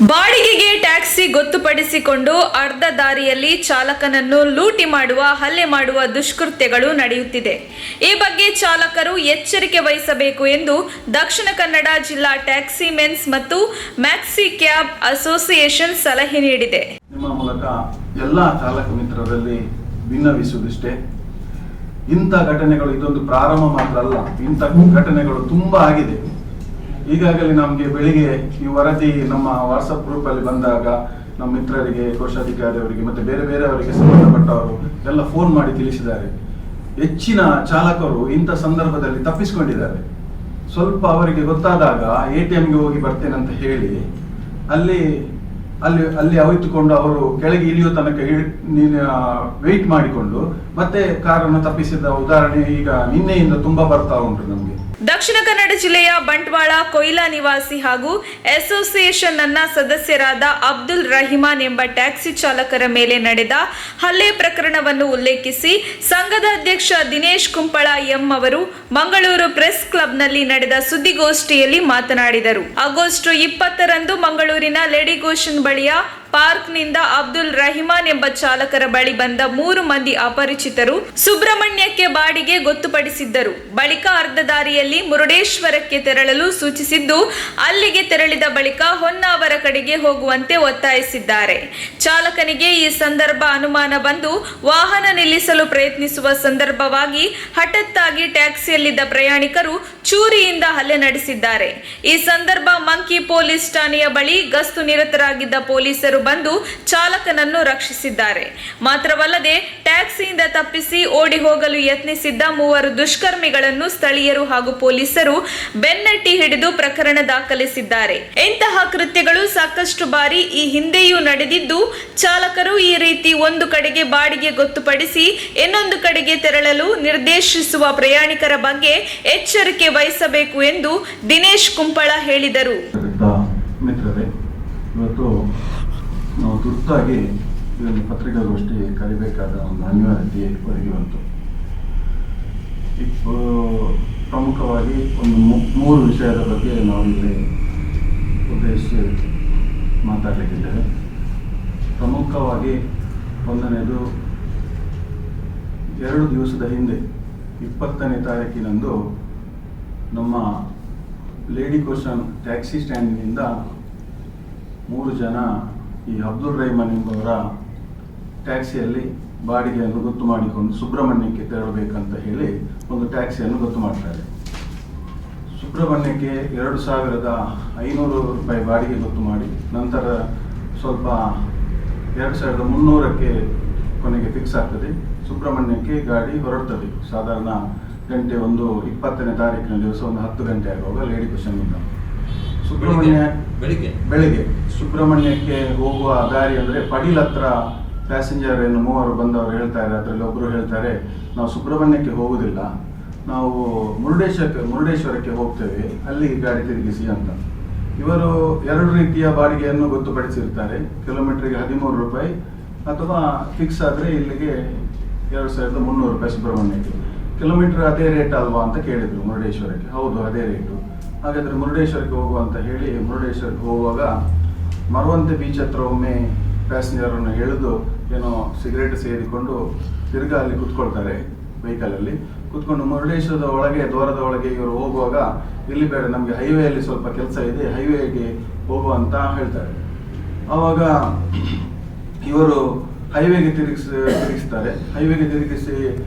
ಬಾಡಿಗೆಗೆ ಟ್ಯಾಕ್ಸಿ ಗೊತ್ತುಪಡಿಸಿಕೊಂಡು ಅರ್ಧ ದಾರಿಯಲ್ಲಿ ಚಾಲಕನನ್ನು ಲೂಟಿ ಮಾಡುವ ಹಲ್ಲೆ ಮಾಡುವ ದುಷ್ಕೃತ್ಯಗಳು ನಡೆಯುತ್ತಿದೆ. ಈ ಬಗ್ಗೆ ಚಾಲಕರು ಎಚ್ಚರಿಕೆ ವಹಿಸಬೇಕು ಎಂದು ದಕ್ಷಿಣ ಕನ್ನಡ ಜಿಲ್ಲಾ ಟ್ಯಾಕ್ಸಿ ಮೆನ್ಸ್ ಮತ್ತು ಮ್ಯಾಕ್ಸಿ ಕ್ಯಾಬ್ ಅಸೋಸಿಯೇಷನ್ ಸಲಹೆ ನೀಡಿದೆ. ನಿಮ್ಮ ಮೂಲಕ ಎಲ್ಲ ಚಾಲಕ ಮಿತ್ರರಲ್ಲಿ ಭಿನ್ನವಿಸುವುದಿಷ್ಟೇ, ಇಂಥ ಘಟನೆಗಳು ಇದೊಂದು ಪ್ರಾರಂಭ ಮಾತ್ರ ಅಲ್ಲ, ಇಂಥ ಘಟನೆಗಳು ತುಂಬಾ ಆಗಿದೆ. ಈಗಾಗಲೇ ನಮಗೆ ಬೆಳಿಗ್ಗೆ ಈ ವರದಿ ನಮ್ಮ ವಾಟ್ಸಪ್ ಗ್ರೂಪ್ ಅಲ್ಲಿ ಬಂದಾಗ ನಮ್ಮ ಮಿತ್ರರಿಗೆ, ಕೋಶಾಧಿಕಾರಿಯವರಿಗೆ ಮತ್ತೆ ಬೇರೆ ಬೇರೆಯವರಿಗೆ ಸಂಬಂಧಪಟ್ಟವರು ಎಲ್ಲ ಫೋನ್ ಮಾಡಿ ತಿಳಿಸಿದ್ದಾರೆ. ಹೆಚ್ಚಿನ ಚಾಲಕರು ಇಂಥ ಸಂದರ್ಭದಲ್ಲಿ ತಪ್ಪಿಸಿಕೊಂಡಿದ್ದಾರೆ. ಸ್ವಲ್ಪ ಅವರಿಗೆ ಗೊತ್ತಾದಾಗ ATMಗೆ ಹೋಗಿ ಬರ್ತೇನೆ ಅಂತ ಹೇಳಿ ಅಲ್ಲಿ ಅವಿತುಕೊಂಡು ಅವರು ಕೆಳಗೆ ಇಳಿಯೋ ತನಕ ವೆಯ್ಟ್ ಮಾಡಿಕೊಂಡು ಮತ್ತೆ ಕಾರನ್ನು ತಪ್ಪಿಸಿದ ಉದಾಹರಣೆ ಈಗ ನಿನ್ನೆಯಿಂದ ತುಂಬಾ ಬರ್ತಾ ಉಂಟು ನಮಗೆ. ದಕ್ಷಿಣ ಕನ್ನಡ ಜಿಲ್ಲೆಯ ಬಂಟ್ವಾಳ ಕೊಯ್ಲಾ ನಿವಾಸಿ ಹಾಗೂ ಅಸೋಸಿಯೇಷನ್ ನ ಸದಸ್ಯರಾದ ಅಬ್ದುಲ್ ರಹಿಮಾನ್ ಎಂಬ ಟ್ಯಾಕ್ಸಿ ಚಾಲಕರ ಮೇಲೆ ನಡೆದ ಹಲ್ಲೆ ಪ್ರಕರಣವನ್ನು ಉಲ್ಲೇಖಿಸಿ ಸಂಘದ ಅಧ್ಯಕ್ಷ ದಿನೇಶ್ ಕುಂಪಳ ಎಂ ಅವರು ಮಂಗಳೂರು ಪ್ರೆಸ್ ಕ್ಲಬ್ನಲ್ಲಿ ನಡೆದ ಸುದ್ದಿಗೋಷ್ಠಿಯಲ್ಲಿ ಮಾತನಾಡಿದರು. ಆಗಸ್ಟ್ 20ರಂದು ಮಂಗಳೂರಿನ ಲೇಡಿ ಗೋಶನ್ ಬಳಿಯ ಪಾರ್ಕ್ನಿಂದ ಅಬ್ದುಲ್ ರಹಿಮಾನ್ ಎಂಬ ಚಾಲಕರ ಬಳಿ ಬಂದ 3 ಮಂದಿ ಅಪರಿಚಿತರು ಸುಬ್ರಹ್ಮಣ್ಯಕ್ಕೆ ಬಾಡಿಗೆ ಗೊತ್ತುಪಡಿಸಿದ್ದರು. ಬಳಿಕ ಅರ್ಧ ದಾರಿಯಲ್ಲಿ ಮುರುಡೇಶ್ವರಕ್ಕೆ ತೆರಳಲು ಸೂಚಿಸಿದ್ದು, ಅಲ್ಲಿಗೆ ತೆರಳಿದ ಬಳಿಕ ಹೊನ್ನಾವರ ಕಡೆಗೆ ಹೋಗುವಂತೆ ಒತ್ತಾಯಿಸಿದ್ದಾರೆ. ಚಾಲಕನಿಗೆ ಈ ಸಂದರ್ಭ ಅನುಮಾನ ಬಂದು ವಾಹನ ನಿಲ್ಲಿಸಲು ಪ್ರಯತ್ನಿಸುವ ಸಂದರ್ಭವಾಗಿ ಹಠಾತ್ತಾಗಿ ಟ್ಯಾಕ್ಸಿಯಲ್ಲಿದ್ದ ಪ್ರಯಾಣಿಕರು ಚೂರಿಯಿಂದ ಹಲ್ಲೆ ನಡೆಸಿದ್ದಾರೆ. ಈ ಸಂದರ್ಭ ಮಂಕಿ ಪೊಲೀಸ್ ಠಾಣೆಯ ಬಳಿ ಗಸ್ತು ನಿರತರಾಗಿದ್ದ ಪೊಲೀಸರು ಬಂದು ಚಾಲಕನನ್ನು ರಕ್ಷಿಸಿದ್ದಾರೆ. ಮಾತ್ರವಲ್ಲದೆ ಟ್ಯಾಕ್ಸಿಯಿಂದ ತಪ್ಪಿಸಿ ಓಡಿ ಹೋಗಲು ಯತ್ನಿಸಿದ್ದ 3 ದುಷ್ಕರ್ಮಿಗಳನ್ನು ಸ್ಥಳೀಯರು ಹಾಗೂ ಪೊಲೀಸರು ಬೆನ್ನಟ್ಟಿ ಹಿಡಿದು ಪ್ರಕರಣ ದಾಖಲಿಸಿದ್ದಾರೆ. ಇಂತಹ ಕೃತ್ಯಗಳು ಸಾಕಷ್ಟು ಬಾರಿ ಈ ಹಿಂದೆಯೂ ನಡೆದಿದ್ದು, ಚಾಲಕರು ಈ ರೀತಿ ಒಂದು ಕಡೆಗೆ ಬಾಡಿಗೆ ಗೊತ್ತುಪಡಿಸಿ ಇನ್ನೊಂದು ಕಡೆಗೆ ತೆರಳಲು ನಿರ್ದೇಶಿಸುವ ಪ್ರಯಾಣಿಕರ ಬಗ್ಗೆ ಎಚ್ಚರಿಕೆ ವಹಿಸಬೇಕು ಎಂದು ದಿನೇಶ್ ಕುಂಪಳ ಹೇಳಿದರು. ಇವತ್ತು ನಾವು ತುರ್ತಾಗಿ ಇದನ್ನು ಪತ್ರಿಕಾಗೋಷ್ಠಿ ಕರಿಬೇಕಾದ ಒಂದು ಅನಿವಾರ್ಯತೆ ಒದಗಿ ಬಂತು. ಪ್ರಮುಖವಾಗಿ ಒಂದು 3 ವಿಷಯದ ಬಗ್ಗೆ ನಾವು ಇಲ್ಲಿ ಉದ್ದೇಶಿಸಿ ಮಾತಾಡಲಿಕ್ಕಿದ್ದೇವೆ. ಪ್ರಮುಖವಾಗಿ ಒಂದನೇದು, 2 ದಿವಸದ ಹಿಂದೆ 20ನೇ ತಾರೀಕಿನಂದು ನಮ್ಮ ಲೇಡಿ ಕೋಶನ್ ಟ್ಯಾಕ್ಸಿ ಸ್ಟ್ಯಾಂಡಿನಿಂದ 3 ಜನ ಈ ಅಬ್ದುಲ್ ರಹಿಮಾನ್ ಎಂಬವರ ಟ್ಯಾಕ್ಸಿಯಲ್ಲಿ ಬಾಡಿಗೆಯನ್ನು ಗೊತ್ತು ಮಾಡಿಕೊಂಡು ಸುಬ್ರಹ್ಮಣ್ಯಕ್ಕೆ ತೆರಳಬೇಕಂತ ಹೇಳಿ ಒಂದು ಟ್ಯಾಕ್ಸಿಯನ್ನು ಗೊತ್ತು ಮಾಡ್ತಾರೆ. ಸುಬ್ರಹ್ಮಣ್ಯಕ್ಕೆ 2,500 ರೂಪಾಯಿ ಬಾಡಿಗೆ ಗೊತ್ತು ಮಾಡಿ ನಂತರ ಸ್ವಲ್ಪ 2,300ಕ್ಕೆ ಕೊನೆಗೆ ಫಿಕ್ಸ್ ಆಗ್ತದೆ. ಸುಬ್ರಹ್ಮಣ್ಯಕ್ಕೆ ಗಾಡಿ ಹೊರಡ್ತದೆ. ಸಾಧಾರಣ ಗಂಟೆ 20ನೇ ತಾರೀಕಿನ ದಿವಸ ಒಂದು 10 ಗಂಟೆ ಆಗುವಾಗ ಲೇಡಿ ಕೋಶನ್ನಿಂದ ಬೆಳಿಗ್ಗೆ ಸುಬ್ರಹ್ಮಣ್ಯಕ್ಕೆ ಹೋಗುವ ದಾರಿ ಅಂದ್ರೆ ಪಡೀಲ್ ಹತ್ರ ಪ್ಯಾಸೆಂಜರ್ 3 ಬಂದವರು ಹೇಳ್ತಾರೆ. ಅದರಲ್ಲಿ ಒಬ್ರು ಹೇಳ್ತಾರೆ, ನಾವು ಸುಬ್ರಹ್ಮಣ್ಯಕ್ಕೆ ಹೋಗುದಿಲ್ಲ, ನಾವು ಮುರುಡೇಶ್ವರಕ್ಕೆ ಹೋಗ್ತೇವೆ, ಅಲ್ಲಿ ಗಾಡಿ ತಿರುಗಿಸಿ ಅಂತ. ಇವರು 2 ರೀತಿಯ ಬಾಡಿಗೆಯನ್ನು ಗೊತ್ತುಪಡಿಸಿರ್ತಾರೆ. ಕಿಲೋಮೀಟರ್ಗೆ 13 ರೂಪಾಯಿ ಅಥವಾ ಫಿಕ್ಸ್ ಆದ್ರೆ ಇಲ್ಲಿಗೆ 2,300 ರೂಪಾಯಿ ಸುಬ್ರಹ್ಮಣ್ಯಕ್ಕೆ. ಕಿಲೋಮೀಟರ್ ಅದೇ ರೇಟ್ ಅಲ್ವಾ ಅಂತ ಕೇಳಿದ್ರು ಮುರುಡೇಶ್ವರಕ್ಕೆ. ಹೌದು, ಅದೇ ರೇಟು. ಹಾಗಾದ್ರೆ ಮುರುಡೇಶ್ವರಕ್ಕೆ ಹೋಗುವ ಅಂತ ಹೇಳಿ ಮುರುಡೇಶ್ವರಕ್ಕೆ ಹೋಗುವಾಗ ಮರವಂತೆ ಬೀಚ್ ಹತ್ರ ಒಮ್ಮೆ ಪ್ಯಾಸೆಂಜರನ್ನು ಎಳೆದು ಏನೋ ಸಿಗರೇಟ್ ಸೇರಿಕೊಂಡು ತಿರ್ಗಾ ಅಲ್ಲಿ ಕುತ್ಕೊಳ್ತಾರೆ. ವೆಹಿಕಲಲ್ಲಿ ಕುತ್ಕೊಂಡು ಮುರುಡೇಶ್ವರದ ಒಳಗೆ ದ್ವಾರದ ಒಳಗೆ ಇವರು ಹೋಗುವಾಗ, ಇಲ್ಲಿ ಬೇಡ, ನಮಗೆ ಹೈವೇಯಲ್ಲಿ ಸ್ವಲ್ಪ ಕೆಲಸ ಇದೆ, ಹೈವೇಗೆ ಹೋಗುವ ಅಂತ ಹೇಳ್ತಾರೆ. ಆವಾಗ ಇವರು ಹೈವೇಗೆ ತಿರುಗಿಸ್ತಾರೆ. ಹೈವೇಗೆ ತಿರುಗಿಸಿ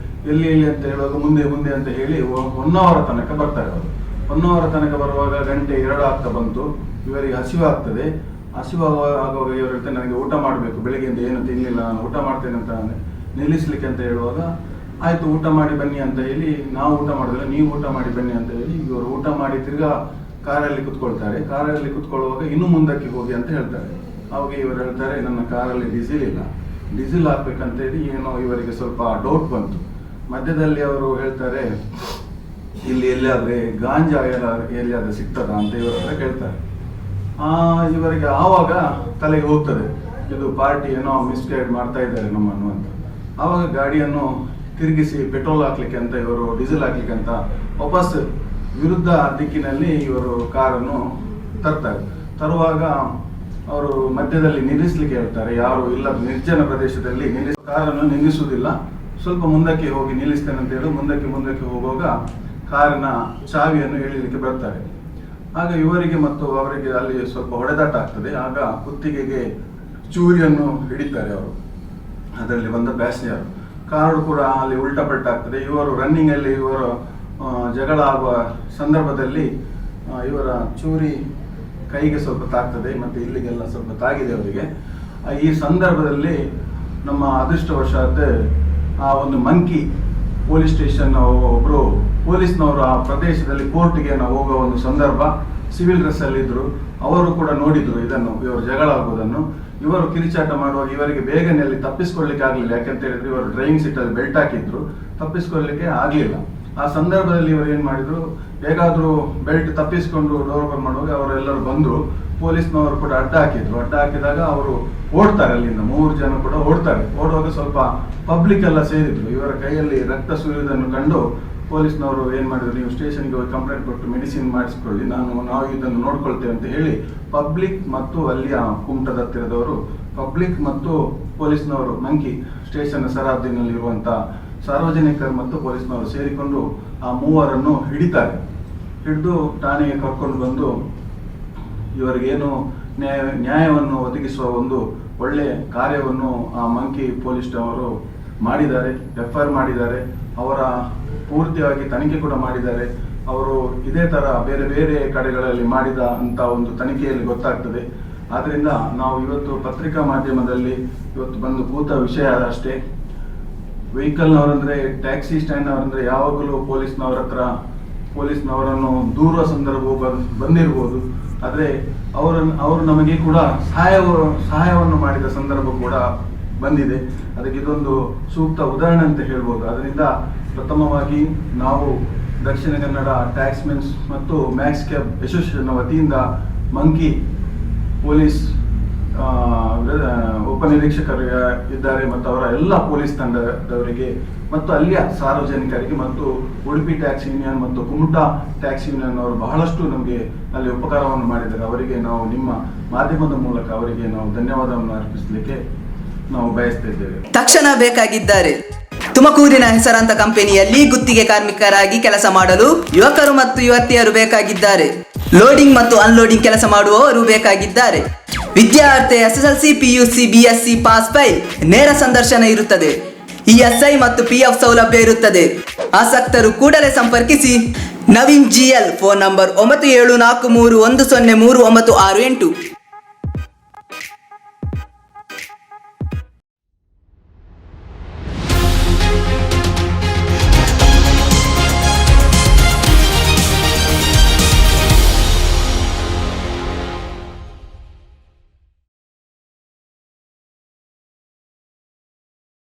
ಎಲ್ಲಿ ಅಂತ ಹೇಳುವಾಗ ಮುಂದೆ ಅಂತ ಹೇಳಿ ಹೊನ್ನಾವರ ತನಕ ಬರ್ತಾರೆ. ಅವರು ಹೊನ್ನಾವರ ತನಕ ಬರುವಾಗ ಗಂಟೆ 2 ಆಗ್ತಾ ಬಂತು. ಇವರಿಗೆ ಹಸಿವಾಗ್ತದೆ. ಆಗುವಾಗ ಇವರು ಹೇಳ್ತಾರೆ, ನನಗೆ ಊಟ ಮಾಡಬೇಕು, ಬೆಳಿಗ್ಗೆಯಿಂದ ಏನು ತಿನ್ನಲಿಲ್ಲ, ನಾನು ಊಟ ಮಾಡ್ತೇನೆ ಅಂತ ನಿಲ್ಲಿಸ್ಲಿಕ್ಕೆ ಅಂತ ಹೇಳುವಾಗ, ಆಯ್ತು ಊಟ ಮಾಡಿ ಬನ್ನಿ ಅಂತ ಹೇಳಿ, ನಾವು ಊಟ ಮಾಡಿದ್ರೆ ನೀವು ಊಟ ಮಾಡಿ ಬನ್ನಿ ಅಂತ ಹೇಳಿ ಇವರು ಊಟ ಮಾಡಿ ತಿರ್ಗಾ ಕಾರಲ್ಲಿ ಕುತ್ಕೊಳ್ತಾರೆ. ಕಾರಲ್ಲಿ ಕುತ್ಕೊಳ್ಳುವಾಗ ಇನ್ನು ಮುಂದಕ್ಕೆ ಹೋಗಿ ಅಂತ ಹೇಳ್ತಾರೆ. ಅವಾಗ ಇವರು ಹೇಳ್ತಾರೆ, ನನ್ನ ಕಾರಲ್ಲಿ ಡೀಸೆಲ್ ಇಲ್ಲ, ಡೀಸೆಲ್ ಹಾಕ್ಬೇಕಂತೇಳಿ ಏನೋ ಇವರಿಗೆ ಸ್ವಲ್ಪ ಡೌಟ್ ಬಂತು. ಮಧ್ಯದಲ್ಲಿ ಅವರು ಹೇಳ್ತಾರೆ, ಇಲ್ಲಿ ಎಲ್ಲಿಯಾದ್ರೆ ಗಾಂಜಾ ಎಲ್ಲಿಯಾದ್ರೆ ಸಿಗ್ತದ ಅಂತ ಇವರ ಹತ್ರ ಕೇಳ್ತಾರೆ. ಇವರಿಗೆ ಆವಾಗ ತಲೆಗೆ ಹೋಗ್ತದೆ, ಇದು ಪಾರ್ಟಿ ಏನೋ ಮಿಸ್ಗೈಡ್ ಮಾಡ್ತಾ ಇದ್ದಾರೆ ನಮ್ಮನ್ನು ಅಂತ. ಆವಾಗ ಗಾಡಿಯನ್ನು ತಿರುಗಿಸಿ ಪೆಟ್ರೋಲ್ ಹಾಕ್ಲಿಕ್ಕೆ ಅಂತ ಇವರು ಡೀಸೆಲ್ ಹಾಕ್ಲಿಕ್ಕೆ ಅಂತ ವಾಪಸ್ ವಿರುದ್ಧ ದಿಕ್ಕಿನಲ್ಲಿ ಇವರು ಕಾರನ್ನು ತರ್ತಾರೆ. ತರುವಾಗ ಅವರು ಮಧ್ಯದಲ್ಲಿ ನಿಲ್ಲಿಸಲಿಕ್ಕೆ ಹೇಳ್ತಾರೆ. ಯಾರು ಇಲ್ಲದ ನಿರ್ಜನ ಪ್ರದೇಶದಲ್ಲಿ ಕಾರನ್ನು ನಿಲ್ಲಿಸುವುದಿಲ್ಲ. ಸ್ವಲ್ಪ ಮುಂದಕ್ಕೆ ಹೋಗಿ ನಿಲ್ಲಿಸ್ತೇನೆ ಅಂತ ಹೇಳಿ ಮುಂದಕ್ಕೆ ಹೋಗುವಾಗ ಕಾರಿನ ಚಾವಿಯನ್ನು ಎಳಿಲಿಕ್ಕೆ ಬರ್ತಾರೆ. ಆಗ ಇವರಿಗೆ ಮತ್ತು ಅವರಿಗೆ ಅಲ್ಲಿ ಸ್ವಲ್ಪ ಹೊಡೆದಾಟ ಆಗ್ತದೆ. ಆಗ ಕುತ್ತಿಗೆಗೆ ಚೂರಿಯನ್ನು ಹಿಡಿತಾರೆ ಅವರು, ಅದರಲ್ಲಿ ಬಂದ ಪ್ಯಾಸೆಂಜರ್. ಕಾರು ಕೂಡ ಅಲ್ಲಿ ಉಲ್ಟಾ ಪಲ್ಟಾ ಆಗ್ತದೆ. ಇವರು ರನ್ನಿಂಗ್ ಅಲ್ಲಿ ಇವರು ಜಗಳ ಆಗುವ ಸಂದರ್ಭದಲ್ಲಿ ಇವರ ಚೂರಿ ಕೈಗೆ ಸ್ವಲ್ಪ ತಾಗ್ತದೆ ಮತ್ತು ಇಲ್ಲಿಗೆಲ್ಲ ಸ್ವಲ್ಪ ತಾಗಿದೆ ಅವರಿಗೆ. ಈ ಸಂದರ್ಭದಲ್ಲಿ ನಮ್ಮ ಅದೃಷ್ಟವಶಾತ್ ಆ ಒಂದು ಮಂಕಿ ಪೊಲೀಸ್ ಸ್ಟೇಷನ್ ಒಬ್ರು ಪೊಲೀಸ್ನವರು ಆ ಪ್ರದೇಶದಲ್ಲಿ ಕೋರ್ಟ್ಗೆ ನಾವು ಹೋಗುವ ಒಂದು ಸಂದರ್ಭ, ಸಿವಿಲ್ ಡ್ರೆಸ್ ಅಲ್ಲಿ ಇದ್ರು. ಅವರು ಕೂಡ ನೋಡಿದ್ರು ಇದನ್ನು, ಇವರು ಜಗಳ ಆಗುವುದನ್ನು. ಇವರು ಕಿರಿಚಾಟ ಮಾಡುವಾಗ ಇವರಿಗೆ ಬೇಗನೆ ಅಲ್ಲಿ ತಪ್ಪಿಸ್ಕೊಳ್ಳಿಕ್ಕೆ ಆಗ್ಲಿಲ್ಲ. ಯಾಕಂತ ಹೇಳಿದ್ರೆ ಇವರು ಡ್ರೈವಿಂಗ್ ಸೀಟ್ ಅಲ್ಲಿ ಬೆಲ್ಟ್ ಹಾಕಿದ್ರು, ತಪ್ಪಿಸ್ಕೊಳ್ಳಿಕ್ಕೆ ಆಗ್ಲಿಲ್ಲ. ಆ ಸಂದರ್ಭದಲ್ಲಿ ಇವರು ಏನ್ ಮಾಡಿದ್ರು, ಹೇಗಾದ್ರೂ ಬೆಲ್ಟ್ ತಪ್ಪಿಸ್ಕೊಂಡು ಡೋರ್ ಓಪನ್ ಮಾಡುವಾಗ ಅವರೆಲ್ಲರೂ ಬಂದ್ರು. ಪೊಲೀಸ್ನವರು ಕೂಡ ಅಡ್ಡ ಹಾಕಿದ್ರು. ಅಡ್ಡ ಹಾಕಿದಾಗ ಅವರು ಓಡ್ತಾರೆ, ಅಲ್ಲಿಂದ 3 ಜನ ಕೂಡ ಓಡ್ತಾರೆ. ಓಡುವಾಗ ಸ್ವಲ್ಪ ಪಬ್ಲಿಕ್ ಎಲ್ಲ ಸೇರಿದ್ರು. ಇವರ ಕೈಯಲ್ಲಿ ರಕ್ತ ಸುರಿಯುವುದನ್ನು ಕಂಡು ಪೊಲೀಸ್ನವರು ಏನ್ ಮಾಡಿದ್ರು, ನೀವು ಸ್ಟೇಷನ್ಗೆ ಹೋಗಿ ಕಂಪ್ಲೇಂಟ್ ಕೊಟ್ಟು ಮೆಡಿಸಿನ್ ಮಾಡಿಸ್ಕೊಳ್ಳಿ, ನಾವು ಇದನ್ನು ನೋಡ್ಕೊಳ್ತೇವೆ ಅಂತ ಹೇಳಿ ಪಬ್ಲಿಕ್ ಮತ್ತು ಅಲ್ಲಿಯ ಕುಮಟದ ಹತ್ತಿರದವರು, ಪಬ್ಲಿಕ್ ಮತ್ತು ಪೊಲೀಸ್ನವರು, ಮಂಕಿ ಸ್ಟೇಷನ್ ಸರಹದ್ದಿನಲ್ಲಿ ಇರುವಂತ ಸಾರ್ವಜನಿಕರು ಮತ್ತು ಪೊಲೀಸ್ನವರು ಸೇರಿಕೊಂಡು ಆ 3 ಹಿಡಿತಾರೆ. ಹಿಡಿದು ಠಾಣೆಗೆ ಕರ್ಕೊಂಡು ಬಂದು ಇವರಿಗೇನು ನ್ಯಾಯವನ್ನು ಒದಗಿಸುವ ಒಂದು ಒಳ್ಳೆ ಕಾರ್ಯವನ್ನು ಆ ಮಂಕಿ ಪೊಲೀಸ್ ಅವರು ಮಾಡಿದ್ದಾರೆ. FIR ಮಾಡಿದ್ದಾರೆ. ಅವರ ಪೂರ್ತಿಯಾಗಿ ತನಿಖೆ ಕೂಡ ಮಾಡಿದ್ದಾರೆ. ಅವರು ಇದೇ ತರ ಬೇರೆ ಬೇರೆ ಕಡೆಗಳಲ್ಲಿ ಮಾಡಿದ ಅಂತ ಒಂದು ತನಿಖೆಯಲ್ಲಿ ಗೊತ್ತಾಗ್ತದೆ. ಆದ್ರಿಂದ ನಾವು ಇವತ್ತು ಪತ್ರಿಕಾ ಮಾಧ್ಯಮದಲ್ಲಿ ಇವತ್ತು ಬಂದು ಕೂತ ವಿಷಯ ಅಷ್ಟೇ. ವೆಹಿಕಲ್ನವರಂದ್ರೆ, ಟ್ಯಾಕ್ಸಿ ಸ್ಟ್ಯಾಂಡ್ ಅವರಂದ್ರೆ ಯಾವಾಗಲೂ ಪೊಲೀಸ್ನವರನ್ನು ದೂರುವ ಸಂದರ್ಭ ಬಂದಿರಬಹುದು. ಆದ್ರೆ ಅವರು ನಮಗೆ ಕೂಡ ಸಹಾಯವನ್ನು ಮಾಡಿದ ಸಂದರ್ಭ ಕೂಡ ಬಂದಿದೆ. ಅದಕ್ಕೆ ಇದೊಂದು ಸೂಕ್ತ ಉದಾಹರಣೆ ಅಂತ ಹೇಳ್ಬೋದು. ಅದರಿಂದ ಪ್ರಥಮವಾಗಿ ನಾವು ದಕ್ಷಿಣ ಕನ್ನಡ ಟ್ಯಾಕ್ಸ್ಮೆನ್ಸ್ ಮತ್ತು ಮ್ಯಾಕ್ಸ್ ಕ್ಯಾಬ್ ಅಸೋಸಿಯೇಷನ್ ವತಿಯಿಂದ ಮಂಕಿ ಪೊಲೀಸ್ ಉಪನಿರೀಕ್ಷಕರು ಇದ್ದಾರೆ ಮತ್ತು ಅವರ ಎಲ್ಲ ಪೊಲೀಸ್ ತಂಡದವರಿಗೆ ಮತ್ತು ಅಲ್ಲಿಯ ಸಾರ್ವಜನಿಕರಿಗೆ ಮತ್ತು ಉಡುಪಿ ಟ್ಯಾಕ್ಸಿ ಯೂನಿಯನ್ ಮತ್ತು ಕುಮಟಾ ಟ್ಯಾಕ್ಸಿ ಯೂನಿಯನ್ ಅವರು ಬಹಳಷ್ಟು ನಮಗೆ ಅಲ್ಲಿ ಉಪಕಾರವನ್ನು ಮಾಡಿದ್ದಾರೆ. ಅವರಿಗೆ ನಾವು ನಿಮ್ಮ ಮಾಧ್ಯಮದ ಮೂಲಕ ಅವರಿಗೆ ನಾವು ಧನ್ಯವಾದವನ್ನು ಅರ್ಪಿಸಲಿಕ್ಕೆ ನಾವು ಬಯಸ್ತಾ ಇದ್ದೇವೆ. ತಕ್ಷಣ ಬೇಕಾಗಿದ್ದಾರೆ. ತುಮಕೂರಿನ ಹೆಸರಾಂತ ಕಂಪನಿಯಲ್ಲಿ ಗುತ್ತಿಗೆ ಕಾರ್ಮಿಕರಾಗಿ ಕೆಲಸ ಮಾಡಲು ಯುವಕರು ಮತ್ತು ಯುವತಿಯರು ಬೇಕಾಗಿದ್ದಾರೆ. ಲೋಡಿಂಗ್ ಮತ್ತು ಅನ್ಲೋಡಿಂಗ್ ಕೆಲಸ ಮಾಡುವವರು ಬೇಕಾಗಿದ್ದಾರೆ. ವಿದ್ಯಾರ್ಥಿ SSLC, PUC, BSc pass file. ನೇರ ಸಂದರ್ಶನ ಇರುತ್ತದೆ. ESI ಮತ್ತು PF ಸೌಲಭ್ಯ ಇರುತ್ತದೆ. ಆಸಕ್ತರು ಕೂಡಲೇ ಸಂಪರ್ಕಿಸಿ. Naveen GL, phone number 9743103968.